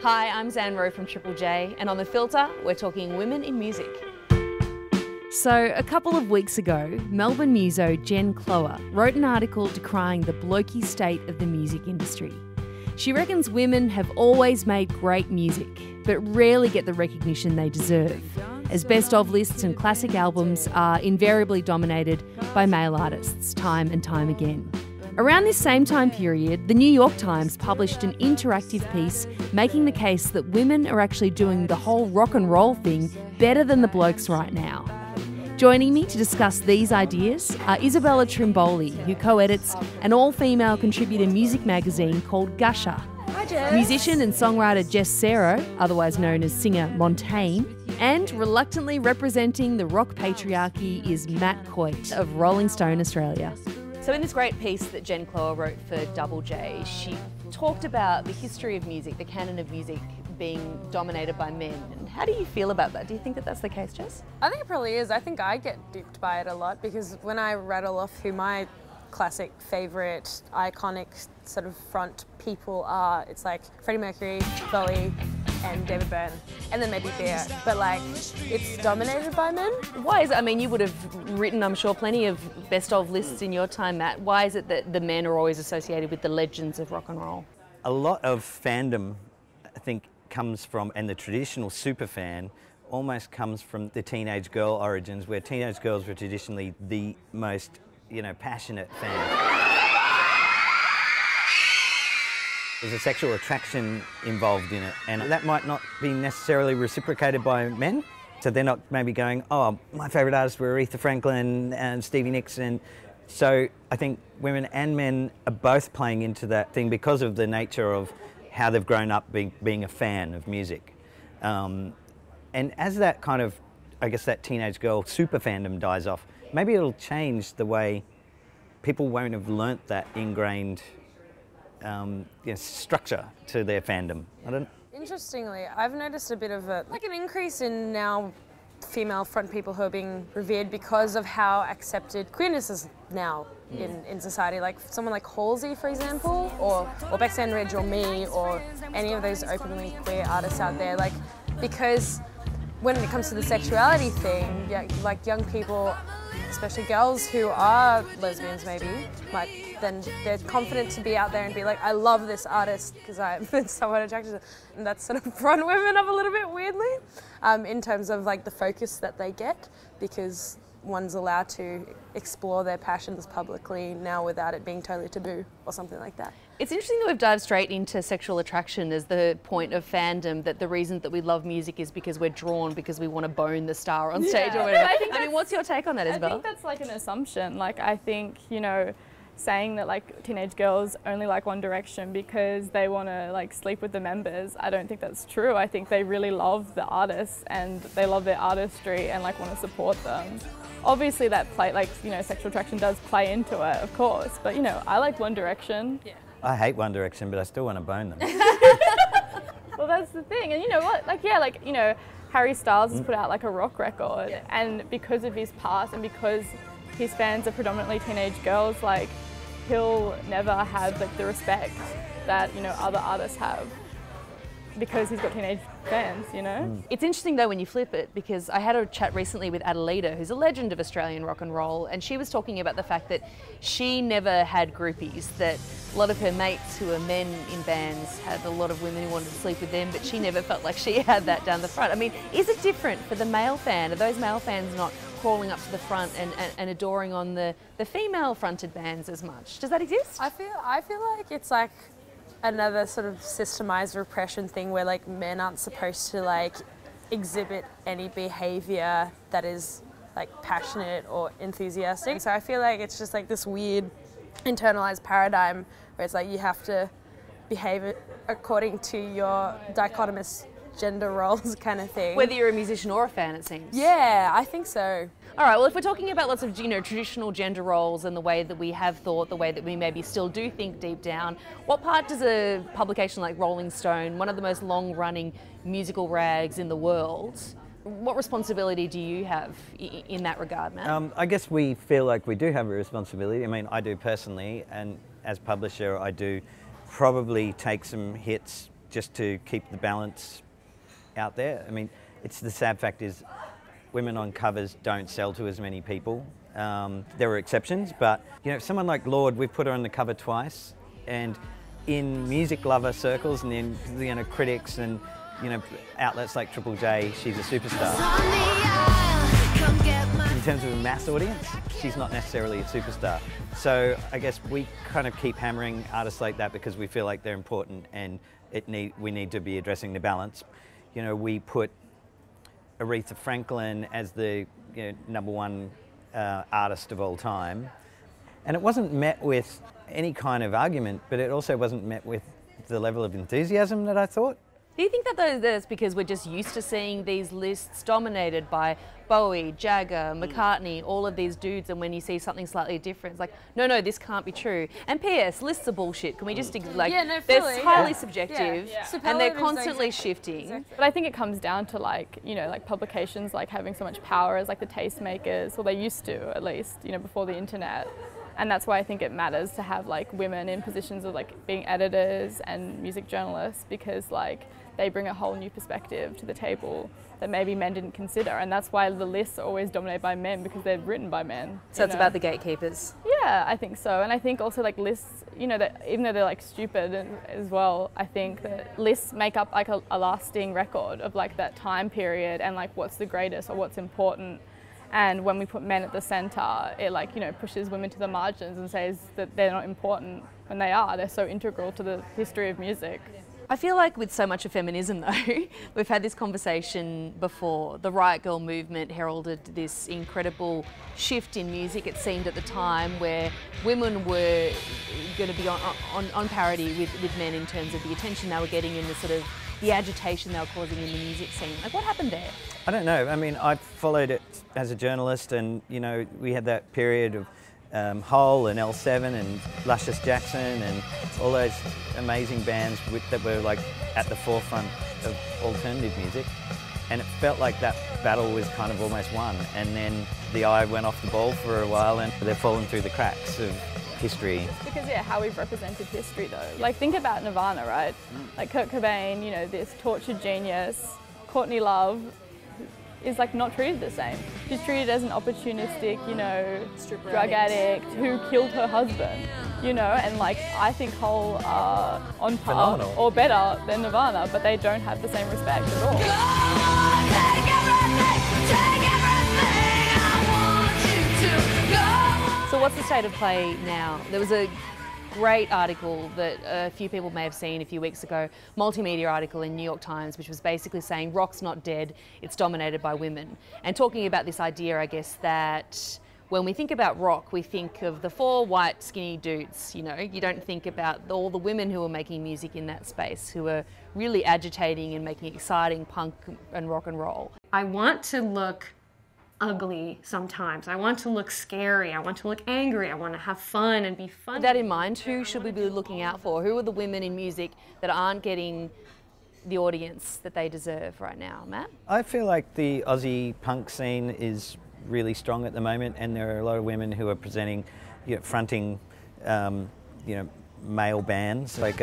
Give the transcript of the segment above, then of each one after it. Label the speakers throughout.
Speaker 1: Hi, I'm Rowe from Triple J, and on The Filter, we're talking women in music. So, a couple of weeks ago, Melbourne muso Jen Cloher wrote an article decrying the blokey state of the music industry. She reckons women have always made great music, but rarely get the recognition they deserve, as best-of lists and classic albums are invariably dominated by male artists time and time again. Around this same time period, the New York Times published an interactive piece making the case that women are actually doing the whole rock and roll thing better than the blokes right now. Joining me to discuss these ideas are Isabella Trimboli, who co-edits an all-female contributor music magazine called Gusher.
Speaker 2: Hi, Jess.
Speaker 1: Musician and songwriter Jess Sero, otherwise known as singer Montaigne, and reluctantly representing the rock patriarchy is Matt Coyte of Rolling Stone Australia. So in this great piece that Jen Cloher wrote for Double J, she talked about the history of music, the canon of music being dominated by men. And how do you feel about that? Do you think that that's the case, Jess?
Speaker 2: I think it probably is. I think I get duped by it a lot because when I rattle off who my classic favourite, iconic sort of front people are, it's like Freddie Mercury, Bowie, and David Byrne, and then maybe Beer. But like, it's dominated by men.
Speaker 1: Why is it? I mean, you would have written, I'm sure, plenty of best-of lists in your time, Matt. Why is it that the men are always associated with the legends of rock and roll?
Speaker 3: A lot of fandom, I think, comes from, and the traditional superfan almost comes from the teenage girl origins, where teenage girls were traditionally the most, passionate fans. There's a sexual attraction involved in it, and that might not be necessarily reciprocated by men. So they're not maybe going, oh, my favourite artists were Aretha Franklin and Stevie Nicks. And so I think women and men are both playing into that thing because of the nature of how they've grown up being a fan of music. And as that kind of, I guess that teenage girl super fandom dies off, maybe it'll change the way people won't have learnt that ingrained structure to their fandom.
Speaker 2: Interestingly, I've noticed a bit of an increase in now female front people who are being revered because of how accepted queerness is now in society. Like someone like Halsey, for example, or Bex Ridge or me, or any of those openly queer artists out there. Like, because when it comes to the sexuality thing, like young people, especially girls who are lesbians maybe, then they're confident to be out there and be like, I love this artist because I'm somewhat attracted to them. And that's sort of front women up a little bit weirdly in terms of like the focus that they get, because one's allowed to explore their passions publicly now without it being totally taboo or something like that.
Speaker 1: It's interesting that we've dived straight into sexual attraction as the point of fandom, that the reason that we love music is because we're drawn, because we want to bone the star on stage or whatever. I mean, what's your take on that, Isabella?
Speaker 4: I think that's like an assumption. Like, I think, saying that like teenage girls only like One Direction because they want to like sleep with the members, I don't think that's true. I think they really love the artists and they love their artistry and like want to support them. Obviously that sexual attraction does play into it, of course, but I like One Direction. Yeah.
Speaker 3: I hate One Direction, but I still want to bone them.
Speaker 4: Well, that's the thing, and you know what? Harry Styles has put out like a rock record, and because of his past and because his fans are predominantly teenage girls, like he'll never have like the respect that other artists have because he's got teenage fans,
Speaker 1: It's interesting though when you flip it, because I had a chat recently with Adelaida, who's a legend of Australian rock and roll, and she was talking about the fact that she never had groupies, that a lot of her mates who are men in bands had a lot of women who wanted to sleep with them, but she never felt like she had that down the front. I mean, is it different for the male fan? Are those male fans not crawling up to the front and adoring on the female fronted bands as much? Does that exist?
Speaker 2: I feel like it's like another sort of systemized repression thing where like men aren't supposed to like exhibit any behavior that is like passionate or enthusiastic. So I feel like it's just like this weird internalized paradigm where it's like you have to behave according to your dichotomous gender roles kind of thing.
Speaker 1: Whether you're a musician or a fan, it seems.
Speaker 2: Yeah, I think so.
Speaker 1: All right, well, if we're talking about lots of traditional gender roles and the way that we have thought, the way that we maybe still do think deep down, what part does a publication like Rolling Stone, one of the most long-running musical rags in the world, what responsibility do you have in that regard, Matt?
Speaker 3: I guess we feel like we do have a responsibility. I mean, I do personally, and as publisher, I do probably take some hits just to keep the balance out there. I mean, it's the sad fact is women on covers don't sell to as many people. There are exceptions, but you know, someone like Lorde, we've put her on the cover twice, and in music lover circles and in, you know, critics and, you know, outlets like Triple J, she's a superstar. In terms of a mass audience, she's not necessarily a superstar. So I guess we kind of keep hammering artists like that because we feel like they're important and we need to be addressing the balance. You know, we put Aretha Franklin as the, you know, #1 artist of all time, and it wasn't met with any kind of argument, but it also wasn't met with the level of enthusiasm that I thought.
Speaker 1: Do you think that that's because we're just used to seeing these lists dominated by Bowie, Jagger, McCartney, all of these dudes, and when you see something slightly different, it's like, no, this can't be true. And P.S. lists are bullshit. Can we just, like, they're highly subjective, and they're constantly shifting.
Speaker 2: Exactly.
Speaker 4: But I think it comes down to, like, you know, like publications like having so much power as like the tastemakers, or they used to at least, you know, before the internet. And that's why I think it matters to have like women in positions of like being editors and music journalists, because like they bring a whole new perspective to the table that maybe men didn't consider. And that's why the lists are always dominated by men, because they're written by men.
Speaker 1: So it's about the gatekeepers.
Speaker 4: Yeah, I think so. And I think also like lists, you know, that even though they're like stupid as well, I think that lists make up like a lasting record of like that time period and like what's the greatest or what's important. And when we put men at the centre, it like, you know, pushes women to the margins and says that they're not important when they are. They're so integral to the history of music.
Speaker 1: I feel like with so much of feminism though, we've had this conversation before. The Riot Girl movement heralded this incredible shift in music, it seemed at the time, where women were going to be on parity with men in terms of the attention they were getting and the sort of the agitation they were causing in the music scene. Like, what happened there?
Speaker 3: I don't know. I mean, I followed it as a journalist, and you know, we had that period of Hole and L7 and Luscious Jackson and all those amazing bands that were like at the forefront of alternative music, and it felt like that battle was kind of almost won, and then the eye went off the ball for a while and they're falling through the cracks of history.
Speaker 4: Because yeah, how we've represented history though. Like think about Nirvana, right? Like Kurt Cobain, you know, this tortured genius. Courtney Love is like not treated the same. She's treated as an opportunistic, you know, drug addict who killed her husband, you know, and like I think Hole are on par or better than Nirvana, but they don't have the same respect at all.
Speaker 1: So what's the state of play now? There was a great article that a few people may have seen a few weeks ago, multimedia article in New York Times, which was basically saying rock's not dead, it's dominated by women. And talking about this idea, I guess, that when we think about rock, we think of the 4 white skinny dudes, you know, you don't think about all the women who are making music in that space, who are really agitating and making exciting punk and rock and roll.
Speaker 5: I want to look ugly sometimes. I want to look scary. I want to look angry. I want to have fun and be fun.
Speaker 1: With that in mind, who should we be looking out for? Who are the women in music that aren't getting the audience that they deserve right now, Matt?
Speaker 3: I feel like the Aussie punk scene is really strong at the moment, and there are a lot of women who are presenting, you know, fronting, you know, male bands like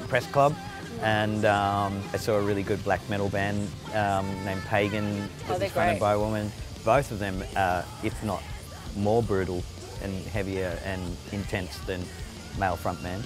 Speaker 3: Press Club, and I saw a really good black metal band named Pagan that was fronted by a woman. Both of them are, if not more brutal and heavier and intense than male frontmen.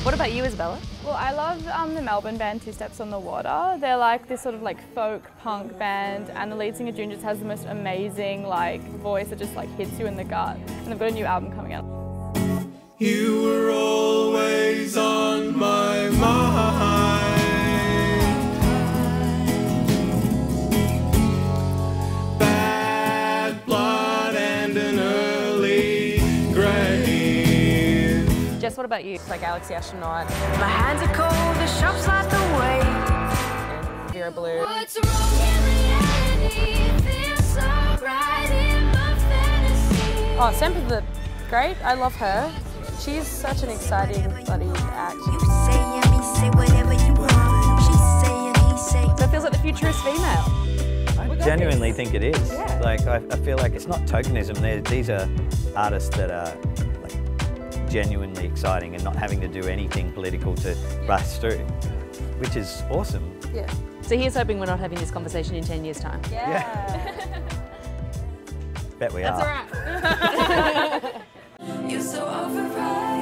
Speaker 1: What about you, Isabella?
Speaker 4: Well, I love the Melbourne band Two Steps on the Water. They're like this sort of like folk punk band, and the lead singer June just has the most amazing like voice that just like hits you in the gut. And they've got a new album coming out.
Speaker 6: You were always on my mind. Bad blood and an early grave.
Speaker 1: Jess, what about you?
Speaker 2: Like Alexi Astronaut.
Speaker 7: My hands are cold, the shops light the way.
Speaker 2: And Vera Blue.
Speaker 7: What's wrong in reality? It feels so right in my fantasy.
Speaker 2: Oh, Semper the Great. I love her. She's such an exciting bloody act.
Speaker 7: You say and me say whatever you want. She say and he
Speaker 1: feels like the future is female.
Speaker 3: I genuinely think it is.
Speaker 1: Yeah.
Speaker 3: Like, I feel like it's not tokenism. These are artists that are like genuinely exciting and not having to do anything political to bust through, which is awesome.
Speaker 2: Yeah.
Speaker 1: So here's hoping we're not having this conversation in 10 years' time.
Speaker 3: Bet we are.
Speaker 1: That's all right.
Speaker 7: You're so overrated.